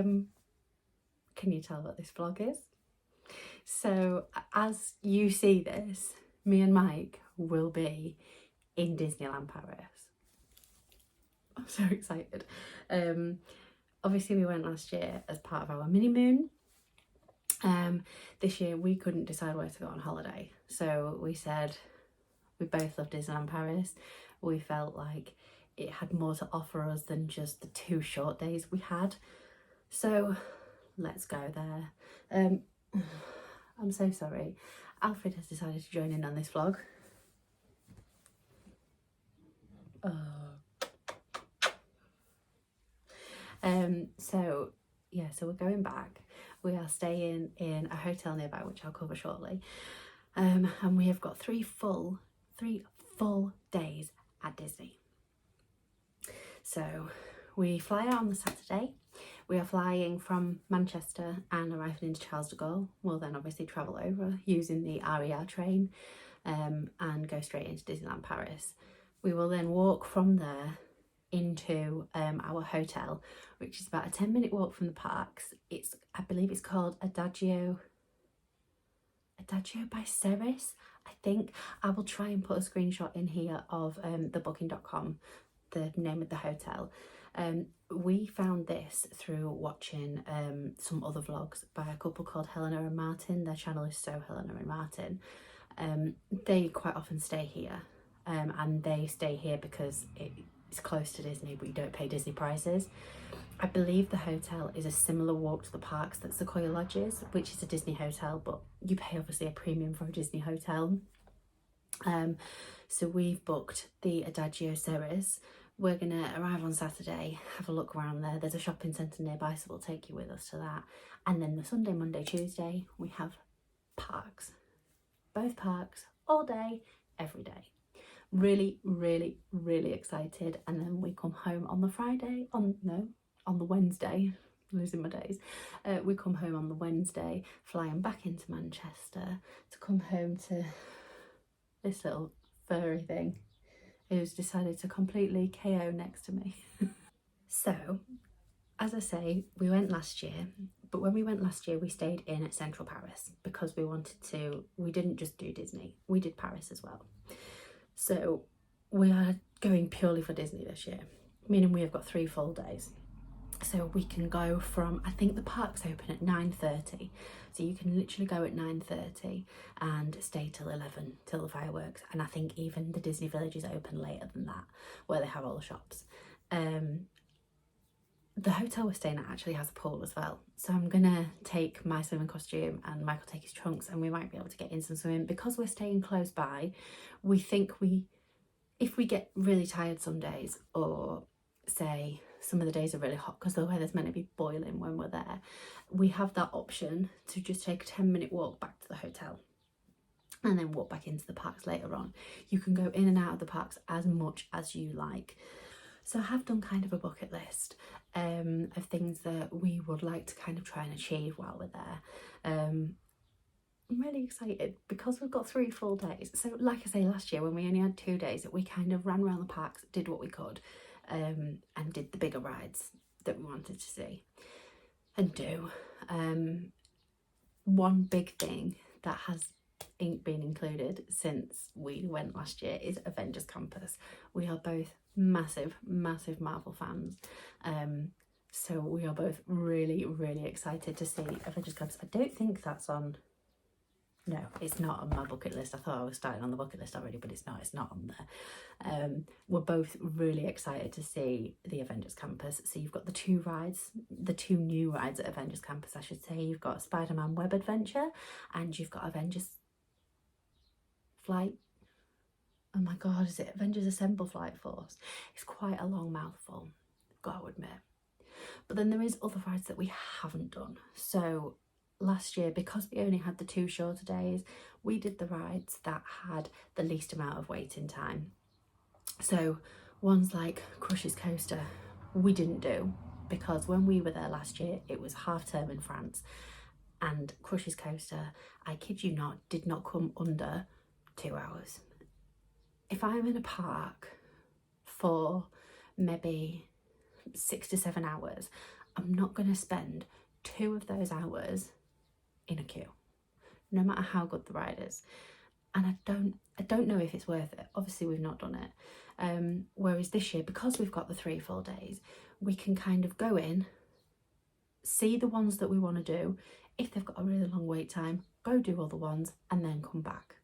can you tell what this vlog is? So as you see this, me and Mike will be in Disneyland Paris. I'm so excited. Obviously we went last year as part of our mini moon. This year we couldn't decide where to go on holiday, so we said we both love Disneyland Paris. We felt like it had more to offer us than just the 2 short days we had, so let's go there. I'm so sorry, Alfred has decided to join in on this vlog. So we're going back. We are staying in a hotel nearby, which I'll cover shortly, and we have got 3 full days at Disney. So we fly out on the Saturday. We are flying from Manchester and arriving into Charles de Gaulle. We'll then obviously travel over using the RER train and go straight into Disneyland Paris. We will then walk from there into our hotel, which is about a 10-minute walk from the parks. I believe it's called Adagio by Ceres, I think. I will try and put a screenshot in here of the booking.com, the name of the hotel. We found this through watching some other vlogs by a couple called Helena and Martin. Their channel is So Helena and Martin. They quite often stay here, and they stay here because it's close to Disney, but you don't pay Disney prices. I believe the hotel is a similar walk to the parks that Sequoia Lodge is, which is a Disney hotel, but you pay obviously a premium for a Disney hotel. So we've booked the Adagio Ceres. We're gonna arrive on Saturday, have a look around there. There's a shopping centre nearby, so we'll take you with us to that. And then the Sunday, Monday, Tuesday, we have parks. Both parks, all day, every day. Really excited. And then we come home on the Friday, on the Wednesday, losing my days. We come home on the Wednesday, flying back into Manchester to come home to this little furry thing who's decided to completely KO next to me. So, as I say, we went last year, but when we went last year, we stayed in Central Paris because we didn't just do Disney, we did Paris as well. So we are going purely for Disney this year, meaning we have got 3 full days. So we can go from, I think the parks open at 9:30, so you can literally go at 9:30 and stay till 11, till the fireworks. And I think even the Disney Village is open later than that, where they have all the shops. The hotel we're staying at actually has a pool as well, so I'm gonna take my swimming costume and Michael take his trunks, and we might be able to get in some swimming. Because we're staying close by, we think if we get really tired some days, or say some of the days are really hot because the weather's meant to be boiling when we're there, we have that option to just take a 10-minute walk back to the hotel and then walk back into the parks later on. You can go in and out of the parks as much as you like. So I have done kind of a bucket list of things that we would like to kind of try and achieve while we're there. I'm really excited because we've got 3 full days. So like I say, last year when we only had 2 days, we kind of ran around the parks, did what we could, and did the bigger rides that we wanted to see and do. One big thing that has been included since we went last year is Avengers Campus. We are both massive Marvel fans, so we are both really excited to see Avengers Campus. I don't think that's on, no, it's not on my bucket list. I thought I was starting on the bucket list already, but it's not on there. We're both really excited to see the Avengers Campus. So you've got the 2 rides, the 2 new rides at Avengers Campus, I should say. You've got Spider-Man Web Adventure and you've got Avengers Flight, oh my god, is it Avengers Assemble Flight Force? It's quite a long mouthful, I've got to admit. But then there is other rides that we haven't done. So last year, because we only had the 2 shorter days, we did the rides that had the least amount of waiting time. So ones like Crush's Coaster we didn't do, because when we were there last year it was half term in France, and Crush's Coaster, I kid you not, did not come under 2 hours. If I'm in a park for maybe 6 to 7 hours, I'm not going to spend 2 of those hours in a queue, no matter how good the ride is. And I don't know if it's worth it. Obviously we've not done it. Whereas this year, because we've got the 3 full days, we can kind of go in, see the ones that we want to do. If they've got a really long wait time, go do other ones and then come back,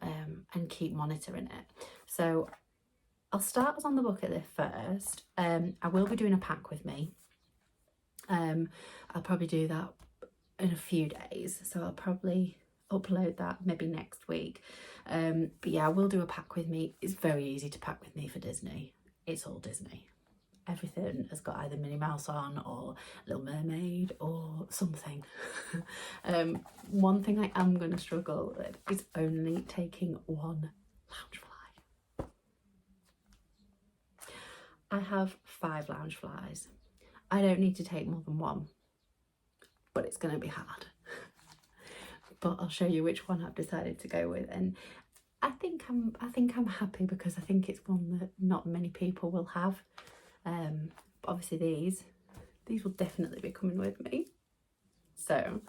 and keep monitoring it. So I'll start us on the bucket list first. I will be doing a pack with me. I'll probably do that in a few days, so I'll probably upload that maybe next week. But yeah, I will do a pack with me. It's very easy to pack with me for Disney. It's all Disney. Everything has got either Minnie Mouse on or Little Mermaid or something. One thing I am going to struggle with is only taking one Loungefly. I have 5 Loungeflies. I don't need to take more than one, but it's going to be hard. But I'll show you which one I've decided to go with, and I think I'm happy because I think it's one that not many people will have. But obviously these will definitely be coming with me. So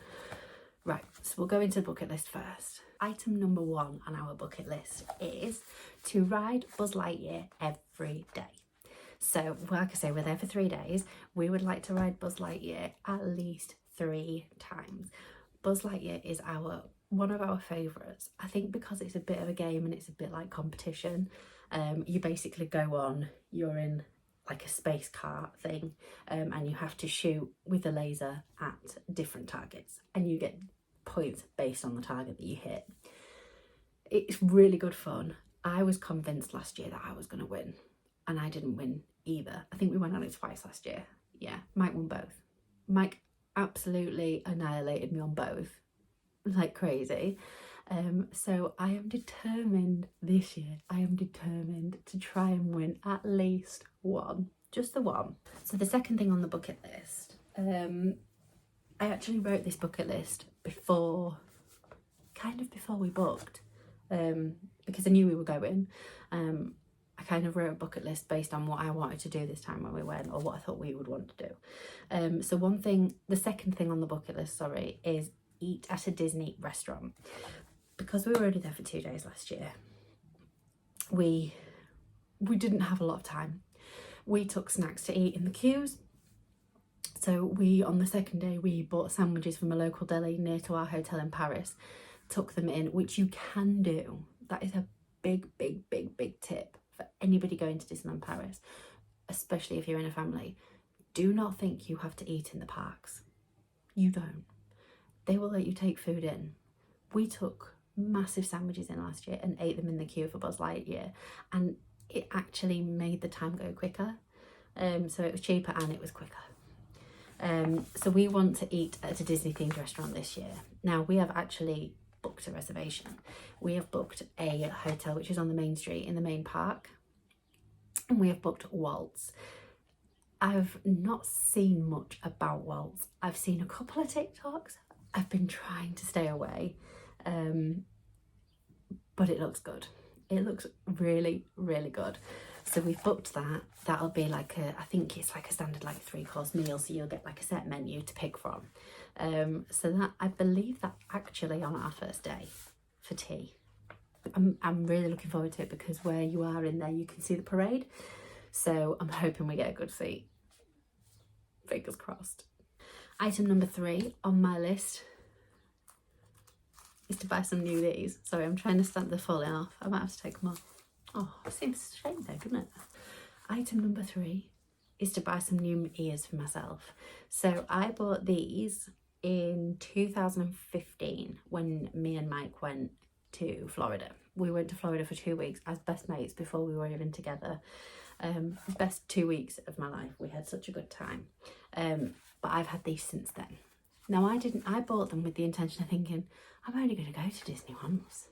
right, so we'll go into the bucket list first. Item number 1 on our bucket list is to ride Buzz Lightyear every day. So like I say, we're there for 3 days. We would like to ride Buzz Lightyear at least 3 times. Buzz Lightyear is one of our favourites. I think because it's a bit of a game and it's a bit like competition. You basically go on, you're in like a space cart thing, and you have to shoot with a laser at different targets, and you get points based on the target that you hit. It's really good fun. I was convinced last year that I was going to win, and I didn't win either. I think we went on it twice last year. Yeah, Mike won both. Mike absolutely annihilated me on both like crazy. So I am determined this year, I am determined to try and win at least one, just the one. So the second thing on the bucket list, I actually wrote this bucket list before we booked, because I knew we were going. I kind of wrote a bucket list based on what I wanted to do this time when we went, or what I thought we would want to do. So the second thing on the bucket list, is eat at a Disney restaurant. Because we were only there for 2 days last year, we didn't have a lot of time. We took snacks to eat in the queues. So on the second day, we bought sandwiches from a local deli near to our hotel in Paris, took them in, which you can do. That is a big tip for anybody going to Disneyland Paris, especially if you're in a family. Do not think you have to eat in the parks. You don't. They will let you take food in. We took massive sandwiches in last year and ate them in the queue for Buzz Lightyear, and it actually made the time go quicker. So it was cheaper and it was quicker. So we want to eat at a Disney themed restaurant this year. Now we have actually booked a reservation. We have booked a hotel which is on the main street in the main park, and we have booked Waltz. I've not seen much about Waltz. I've seen a couple of TikToks. I've been trying to stay away, but it looks good. It looks really good. So we've booked that. That'll be I think it's like a standard 3-course meal, so you'll get like a set menu to pick from. So that, I believe that actually on our first day for tea. I'm really looking forward to it because where you are in there you can see the parade. So I'm hoping we get a good seat. Fingers crossed. Item number 3 on my list is to buy some new these. Sorry, I'm trying to stamp the falling off. I might have to take them off. Oh, it seems a shame though, doesn't it? Item number 3 is to buy some new ears for myself. So I bought these in 2015 when me and Mike went to Florida. We went to Florida for 2 weeks as best mates before we were even together. Best 2 weeks of my life. We had such a good time. But I've had these since then. Now I bought them with the intention of thinking, I'm only going to go to Disney once.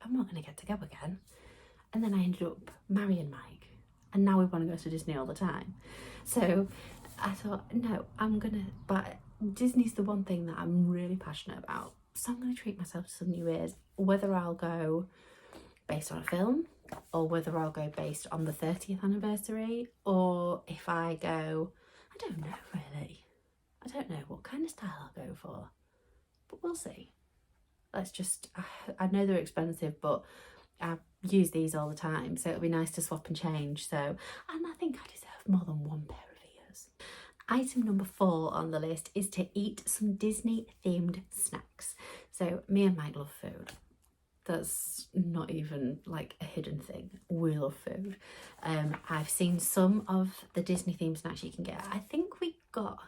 I'm not going to get to go again. And then I ended up marrying Mike, and now we want to go to Disney all the time. So I thought, no, but Disney's the one thing that I'm really passionate about. So I'm going to treat myself to some new ears, whether I'll go based on a film, or whether I'll go based on the 30th anniversary, or if I go, I don't know really. I don't know what kind of style I'll go for, but we'll see. Let's just, I know they're expensive, but I use these all the time, so it'll be nice to swap and change. So, and I think I deserve more than one pair of ears. Item number 4 on the list is to eat some Disney themed snacks. So me and Mike love food. That's not even like a hidden thing. We love food. I've seen some of the Disney themed snacks you can get. I think we got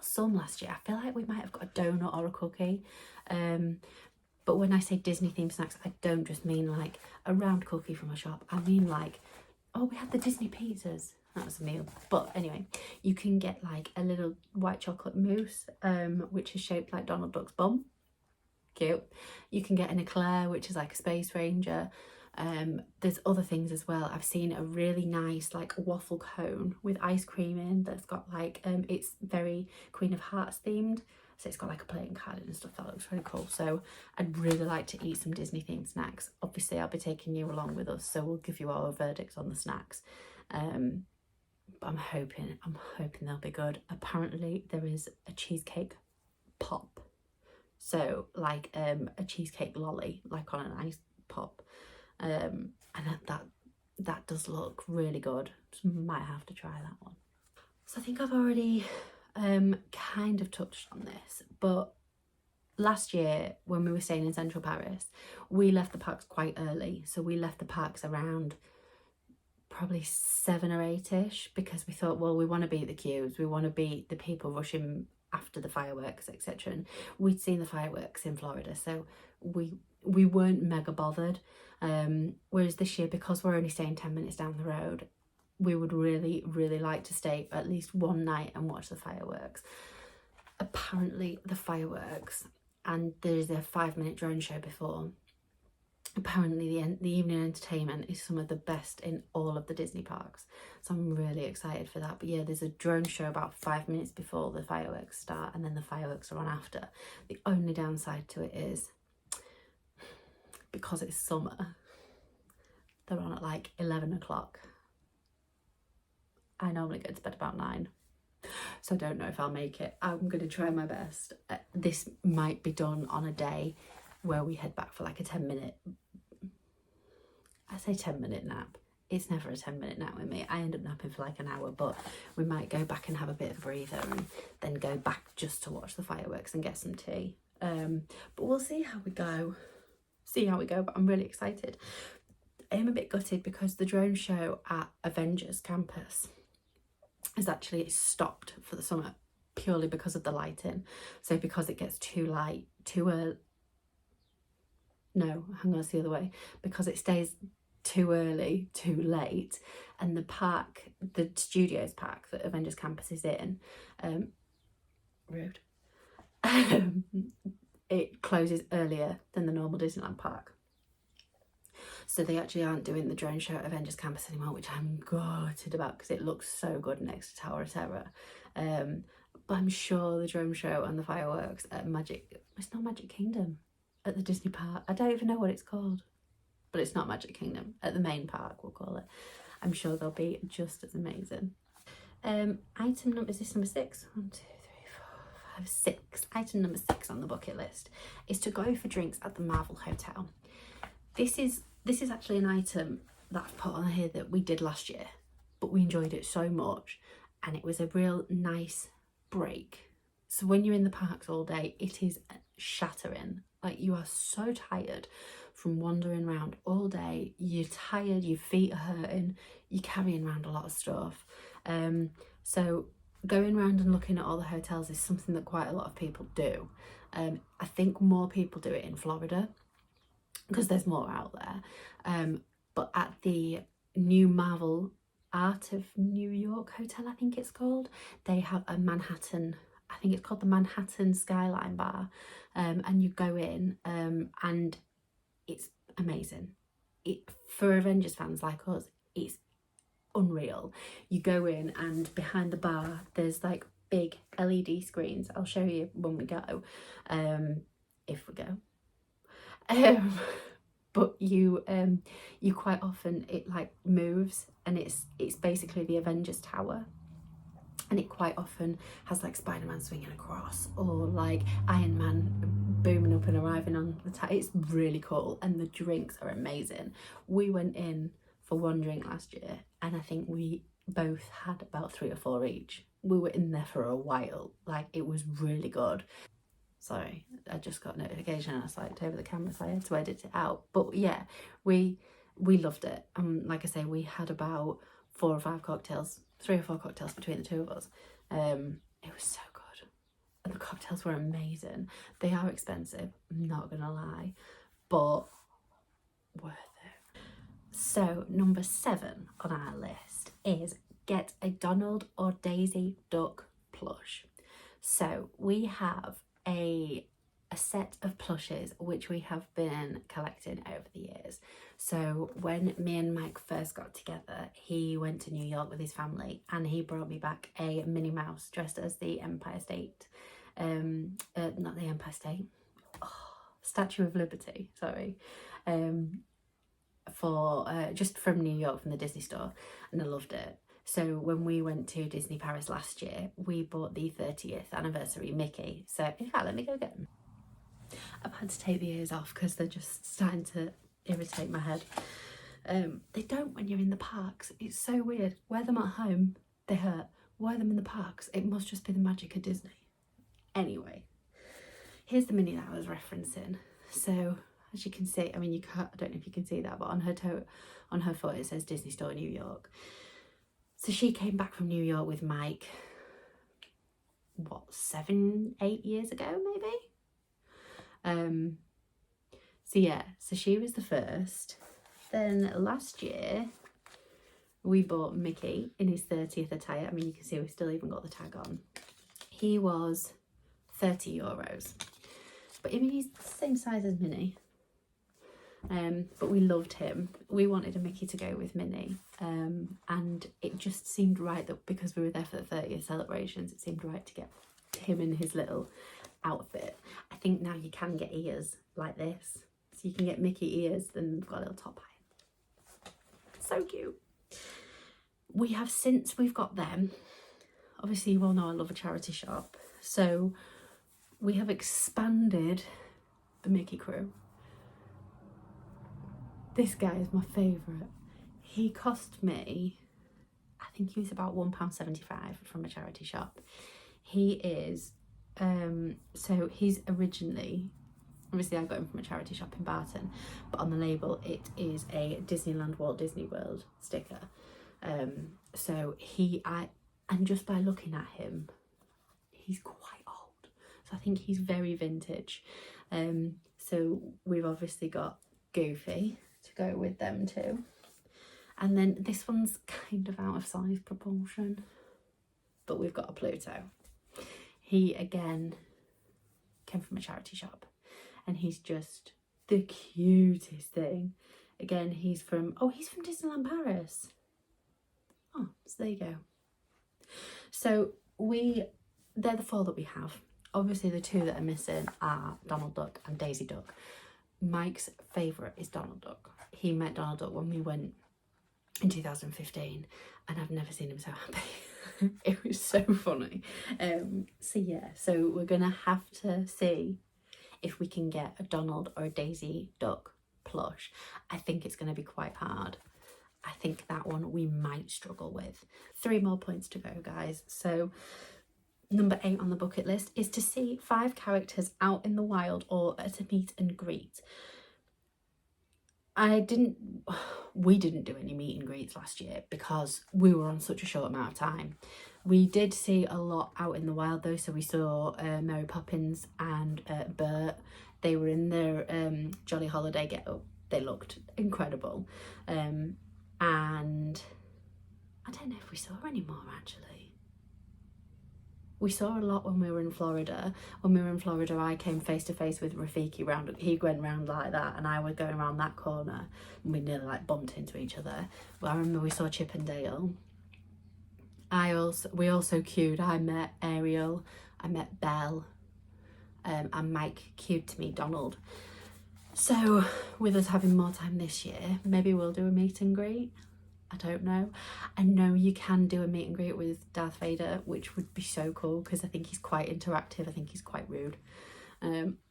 some last year. I feel like we might have got a donut or a cookie. But when I say Disney themed snacks, I don't just mean like a round cookie from a shop. I mean like, oh, we had the Disney pizzas. That was a meal. But anyway, you can get like a little white chocolate mousse, which is shaped like Donald Duck's bum. Cute. You can get an eclair, which is like a space ranger. There's other things as well. I've seen a really nice like waffle cone with ice cream in that's got like it's very Queen of Hearts themed, so it's got like a playing card and stuff. That looks really cool. So I'd really like to eat some Disney themed snacks. Obviously I'll be taking you along with us, so we'll give you our verdicts on the snacks. But I'm hoping they'll be good. Apparently there is a cheesecake pop, so like a cheesecake lolly, like on an ice pop, and that does look really good. So might have to try that one. So I think I've already kind of touched on this, but last year when we were staying in central Paris, we left the parks quite early. So we left the parks around probably 7 or 8ish, because we thought, well, we want to beat the queues, we want to beat the people rushing after the fireworks, etc. And we'd seen the fireworks in Florida, so we weren't mega bothered. Whereas this year, because we're only staying 10 minutes down the road, we would really like to stay at least one night and watch the fireworks. Apparently the fireworks, and there's a 5-minute drone show before, apparently the evening entertainment is some of the best in all of the Disney parks, so I'm really excited for that. But yeah, there's a drone show about 5 minutes before the fireworks start, and then the fireworks are on after. The only downside to it is, because it's summer, they're on at like 11 o'clock. I normally go to bed about 9, so I don't know if I'll make it. I'm going to try my best. This might be done on a day where we head back for like a 10-minute, I say 10-minute nap. It's never a 10-minute nap with me. I end up napping for like an hour, but we might go back and have a bit of a breather and then go back just to watch the fireworks and get some tea. But we'll see how we go. But I'm really excited. I'm a bit gutted because the drone show at Avengers Campus is actually stopped for the summer purely because of the lighting. So because it gets too light, it's the other way. Because it stays too early, too late, and the studios park that Avengers Campus is in, rude, it closes earlier than the normal Disneyland park. So they actually aren't doing the drone show at Avengers Campus anymore, which I'm gutted about because it looks so good next to Tower of Terror. But I'm sure the drone show and the fireworks at it's not Magic Kingdom, at the Disney park. I don't even know what it's called, but it's not Magic Kingdom. At the main park, we'll call it. I'm sure they'll be just as amazing. Item number, is this number 6? 1, 2, 3, 4, 5, 6. Item number 6 on the bucket list is to go for drinks at the Marvel Hotel. This is actually an item that I've put on here that we did last year, but we enjoyed it so much, and it was a real nice break. So when you're in the parks all day, it is shattering. Like, you are so tired from wandering around all day. You're tired, your feet are hurting, you're carrying around a lot of stuff. So going around and looking at all the hotels is something that quite a lot of people do. I think more people do it in Florida because there's more out there. But at the new Marvel Art of New York Hotel, I think it's called, they have a Manhattan, I think it's called the Manhattan Skyline Bar, and you go in and it's amazing. For Avengers fans like us, it's unreal. You go in and behind the bar there's like big LED screens. I'll show you when we go, if we go. But you quite often, it like moves, and it's basically the Avengers Tower. and it quite often has like Spider-Man swinging across, or like Iron Man booming up and arriving on the it's really cool, and the drinks are amazing. We went in for one drink last year and I think we both had about 3 or 4 each. We were in there for a while, like it was really good. Sorry, I just got a notification and I swiped over the camera, so I had to edit it out. But yeah, we loved it. Like I say, we had about 4 or 5 cocktails, 3 or 4 cocktails between the two of us. It was so good, and the cocktails were amazing. They are expensive, I'm not gonna lie, but worth it. So number 7 on our list is get a Donald or Daisy Duck plush. So we have a set of plushes which we have been collecting over the years. So when me and Mike first got together, he went to New York with his family and he brought me back a Minnie Mouse dressed as the Empire State, not the Empire State, Statue of Liberty, sorry, for just from New York, from the Disney store, and I loved it. So when we went to Disney Paris last year, we bought the 30th anniversary Mickey. So in fact, let me go get them. I've had to take the ears off because they're just starting to irritate my head. They don't when you're in the parks. It's so weird. Wear them at home, they hurt. Wear them in the parks, it must just be the magic of Disney. Anyway, here's the Minnie that I was referencing. So as you can see, I mean, you can't, I don't know if you can see that, but on her foot it says Disney Store New York. So she came back from New York with Mike, what, 7, 8 years ago maybe? So yeah, so she was the first. Then last year we bought Mickey in his 30th attire. I mean, you can see we've still even got the tag on. He was €30, but I mean, he's the same size as Minnie. But we loved him. We wanted a Mickey to go with Minnie, and it just seemed right that because we were there for the 30th celebrations, it seemed right to get him in his little outfit. I think now you can get ears like this, so you can get Mickey ears, then we've got a little top hat. So cute. We have, since we've got them, obviously you all know I love a charity shop, so we have expanded the Mickey crew. This guy is my favourite. He cost me, I think he was about £1.75 from a charity shop. He is, so he's originally, obviously I got him from a charity shop in Barton, but on the label it is a Disneyland Walt Disney World sticker. So and just by looking at him, he's quite old. So I think he's very vintage. So we've obviously got Goofy to go with them too, and then this one's kind of out of size proportion, but we've got a Pluto. He again came from a charity shop and he's just the cutest thing. Again, he's from Disneyland Paris. Oh, so there you go. So they're the 4 that we have. Obviously the 2 that are missing are Donald Duck and Daisy Duck. Mike's favourite is Donald Duck. He met Donald Duck when we went in 2015 and I've never seen him so happy. It was so funny. So yeah, so we're gonna have to see if we can get a Donald or a Daisy Duck plush. I think it's gonna be quite hard. I think that one we might struggle with. 3 more points to go, guys. So number 8 on the bucket list is to see 5 characters out in the wild or at a meet and greet. We didn't do any meet and greets last year because we were on such a short amount of time. We did see a lot out in the wild though, so we saw Mary Poppins and Bert. They were in their Jolly Holiday get-up. They looked incredible. And I don't know if we saw any more actually. We saw a lot when we were in Florida. When we were in Florida, I came face to face with Rafiki round. He went round like that, and I was going around that corner, and we nearly like bumped into each other. But I remember we saw Chip and Dale. We also queued. I met Ariel, I met Belle, and Mike queued to meet Donald. So with us having more time this year, maybe we'll do a meet and greet. I don't know. I know you can do a meet and greet with Darth Vader, which would be so cool because I think he's quite interactive. I think he's quite rude,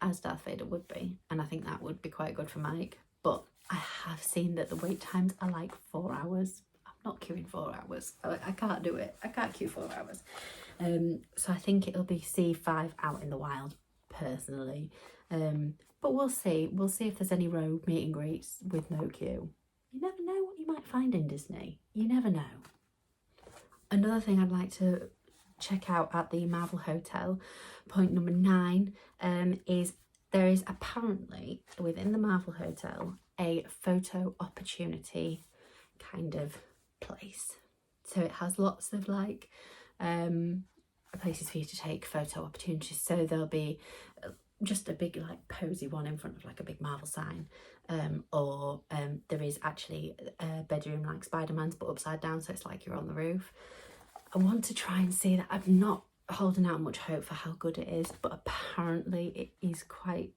as Darth Vader would be, and I think that would be quite good for Mike. But I have seen that the wait times are like 4 hours. I'm not queuing 4 hours. I can't do it. I can't queue 4 hours. So I think it'll be C5 out in the wild, personally. But we'll see. We'll see if there's any road meet and greets with no queue. You never know what you might find in Disney. You never know. Another thing I'd like to check out at the Marvel Hotel, point number 9, is there is apparently within the Marvel Hotel a photo opportunity kind of place. So it has lots of like places for you to take photo opportunities. So there'll be just a big like posy one in front of like a big Marvel sign, or there is actually a bedroom like Spider-Man's but upside down, so it's like you're on the roof. I want to try and see that. I'm not holding out much hope for how good it is, but apparently it is quite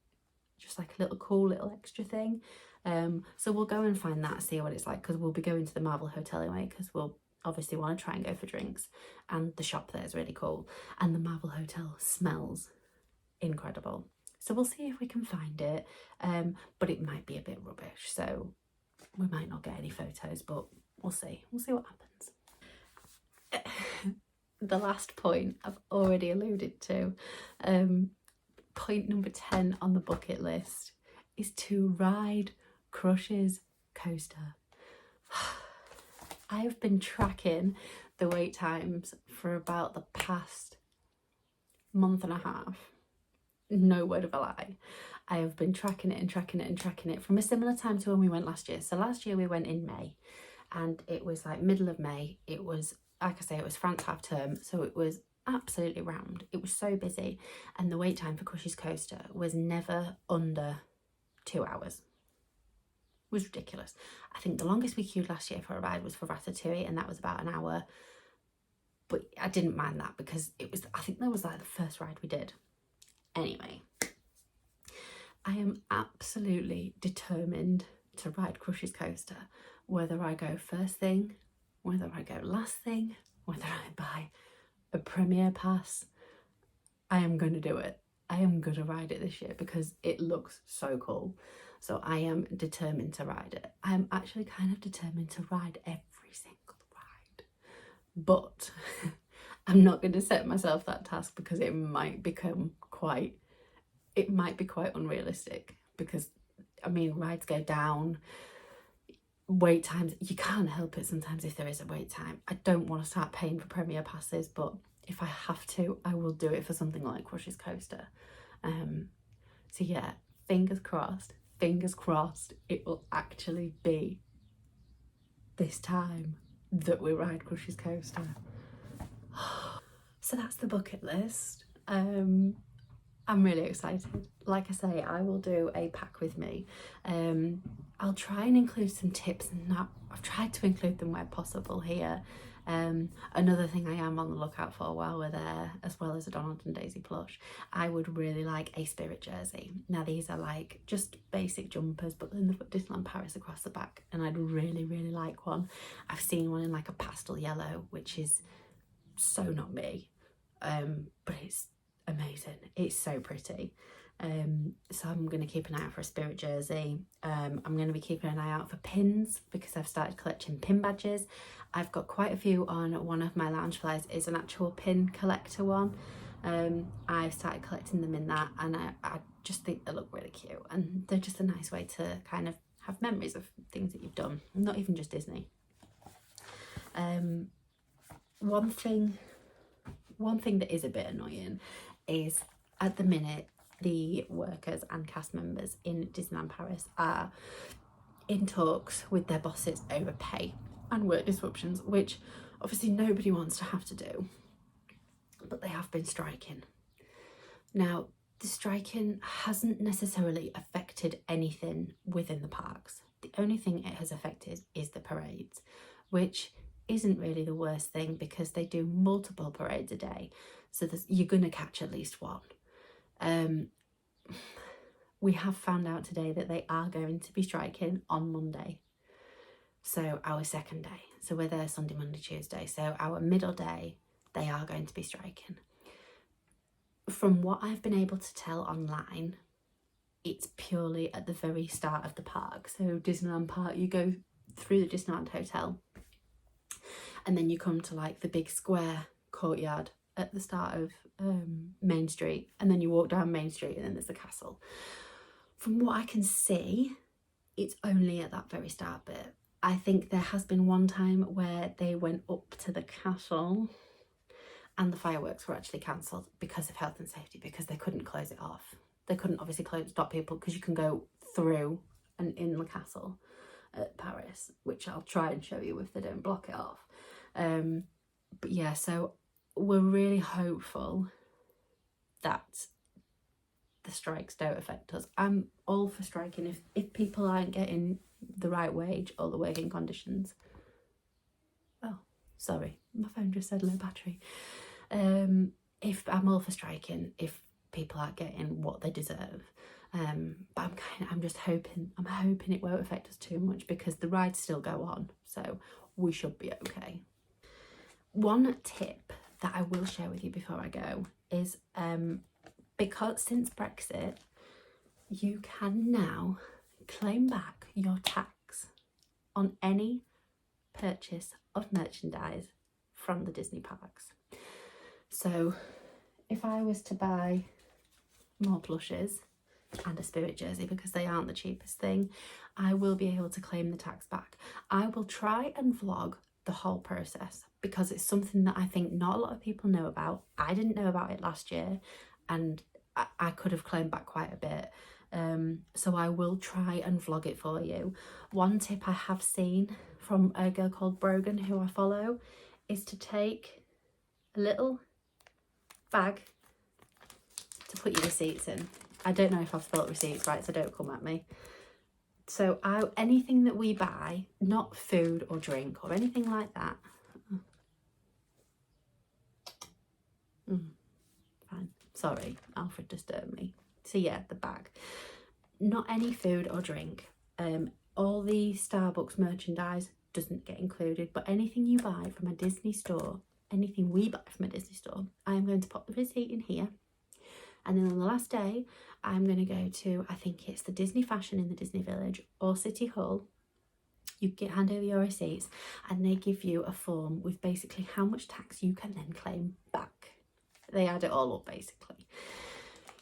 just like a little cool little extra thing. So we'll go and find that, see what it's like, because we'll be going to the Marvel Hotel anyway, because we'll obviously want to try and go for drinks, and the shop there is really cool, and the Marvel Hotel smells incredible. So we'll see if we can find it, but it might be a bit rubbish, so we might not get any photos, but we'll see what happens. The last point I've already alluded to. Point number 10 on the bucket list is to ride Crush's coaster. I have been tracking the wait times for about the past month and a half. No word of a lie. I have been tracking it from a similar time to when we went last year. So last year we went in May, and it was like middle of May. It was, like I say, it was France half term, so it was absolutely rammed. It was so busy, and the wait time for Crush's coaster was never under 2 hours. It was ridiculous. I think the longest we queued last year for a ride was for Ratatouille, and that was about an hour. But I didn't mind that because it was, I think that was like the first ride we did. Anyway, I am absolutely determined to ride Crush's coaster, whether I go first thing, whether I go last thing, whether I buy a premiere pass. I am going to do it. I am going to ride it this year because it looks so cool. So I am determined to ride it. I'm actually kind of determined to ride every single ride, but I'm not going to set myself that task because it might be quite unrealistic, because I mean, rides go down, wait times, you can't help it sometimes if there is a wait time. I don't want to start paying for premiere passes, but if I have to, I will do it for something like Crush's coaster. So yeah, fingers crossed it will actually be this time that we ride Crush's coaster. So that's the bucket list. I'm really excited. Like I say, I will do a pack with me. I'll try and include some tips, and I've tried to include them where possible here. Another thing I am on the lookout for while we're there, as well as a Donald and Daisy plush, I would really like a Spirit jersey. Now these are like just basic jumpers, but then they've got Disneyland Paris across the back, and I'd really like one. I've seen one in like a pastel yellow, which is so not me, but it's amazing. It's so pretty. So I'm going to keep an eye out for a Spirit jersey. I'm going to be keeping an eye out for pins because I've started collecting pin badges. I've got quite a few on one of my lounge flyers is an actual pin collector one. I've started collecting them in that, and I just think they look really cute, and they're just a nice way to kind of have memories of things that you've done, not even just Disney. One thing that is a bit annoying is at the minute the workers and cast members in Disneyland Paris are in talks with their bosses over pay and work disruptions, which obviously nobody wants to have to do, but they have been striking. Now, the striking hasn't necessarily affected anything within the parks. The only thing it has affected is the parades, which isn't really the worst thing because they do multiple parades a day, so you're gonna catch at least one. We have found out today that they are going to be striking on Monday, so our second day. So we're there Sunday, Monday, Tuesday. So our middle day, they are going to be striking. From what I've been able to tell online, it's purely at the very start of the park. So Disneyland Park, you go through the Disneyland Hotel and then you come to like the big square courtyard at the start of Main Street, and then you walk down Main Street and then there's the castle. From what I can see, it's only at that very start bit. I think there has been one time where they went up to the castle and the fireworks were actually cancelled because of health and safety, because they couldn't close it off. They couldn't obviously stop people, because you can go through and in the castle at Paris, which I'll try and show you if they don't block it off. But yeah, so we're really hopeful that the strikes don't affect us. I'm all for striking if people aren't getting the right wage or the working conditions. Oh, sorry, my phone just said low battery. If I'm all for striking if people aren't getting what they deserve. But I'm just hoping it won't affect us too much, because the rides still go on, so we should be okay. One tip that I will share with you before I go is because since Brexit, you can now claim back your tax on any purchase of merchandise from the Disney parks. So if I was to buy more plushes and a Spirit jersey, because they aren't the cheapest thing, I will be able to claim the tax back. I will try and vlog the whole process, because it's something that I think not a lot of people know about. I didn't know about it last year, and I could have claimed back quite a bit. So I will try and vlog it for you. One tip I have seen from a girl called Brogan, who I follow, is to take a little bag to put your receipts in. I don't know if I've spelled receipts right, so don't come at me. So anything that we buy, not food or drink or anything like that. Fine. Sorry, Alfred disturbed me. So yeah, the bag. Not any food or drink. All the Starbucks merchandise doesn't get included, but anything you buy from a Disney store, anything we buy from a Disney store, I am going to pop the receipt in here. And then on the last day, I'm going to go to, I think it's the Disney Fashion in the Disney Village or City Hall. You hand over your receipts and they give you a form with basically how much tax you can then claim back. They add it all up basically.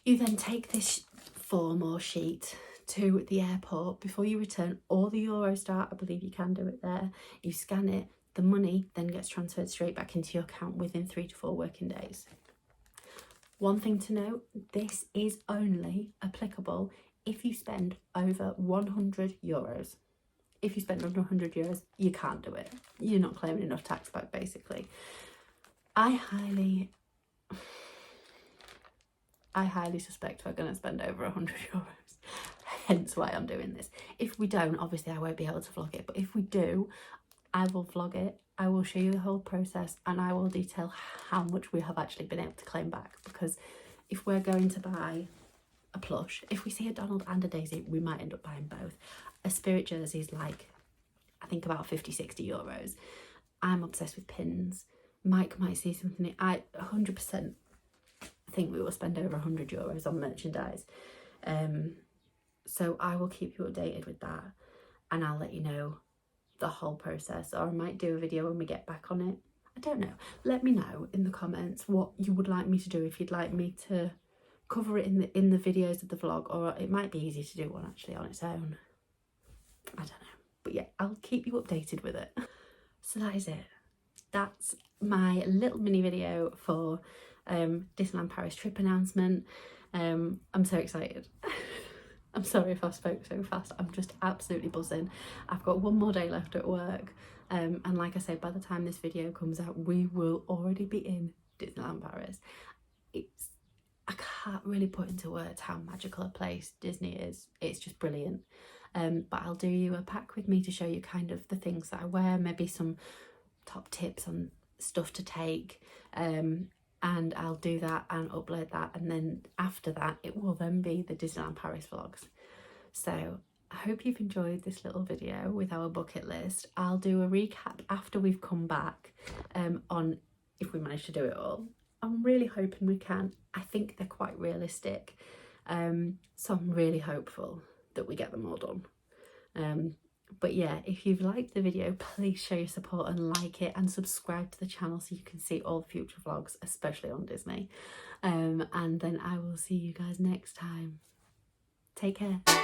You then take this form or sheet to the airport before you return, or the Eurostar, I believe you can do it there. You scan it, the money then gets transferred straight back into your account within 3 to 4 working days. One thing to note, this is only applicable if you spend over 100 euros. If you spend under 100 euros, you can't do it. You're not claiming enough tax back, basically. I highly suspect we're going to spend over 100 euros. Hence why I'm doing this. If we don't, obviously I won't be able to vlog it. But if we do, I will vlog it. I will show you the whole process, and I will detail how much we have actually been able to claim back, because if we're going to buy a plush, if we see a Donald and a Daisy, we might end up buying both. A Spirit jersey is like, I think about 50-60 euros. I'm obsessed with pins. Mike might see something. I 100% think we will spend over 100 euros on merchandise. So I will keep you updated with that, and I'll let you know the whole process, or I might do a video when we get back on it. I don't know. Let me know in the comments what you would like me to do, if you'd like me to cover it in the videos of the vlog, or it might be easy to do one actually on its own. I don't know. But yeah, I'll keep you updated with it. So that is it. That's my little mini video for Disneyland Paris trip announcement. I'm so excited. I'm sorry if I spoke so fast. I'm just absolutely buzzing. I've got one more day left at work, and like I said, by the time this video comes out, we will already be in Disneyland Paris. I can't really put into words how magical a place Disney is. It's just brilliant. But I'll do you a pack with me to show you kind of the things that I wear, maybe some top tips on stuff to take, and I'll do that and upload that, and then after that it will then be the Disneyland Paris vlogs. So I hope you've enjoyed this little video with our bucket list. I'll do a recap after we've come back on if we manage to do it all. I'm really hoping we can. I think they're quite realistic, so I'm really hopeful that we get them all done. But yeah, if you've liked the video, please show your support and like it, and subscribe to the channel so you can see all future vlogs, especially on Disney. And then I will see you guys next time. Take care.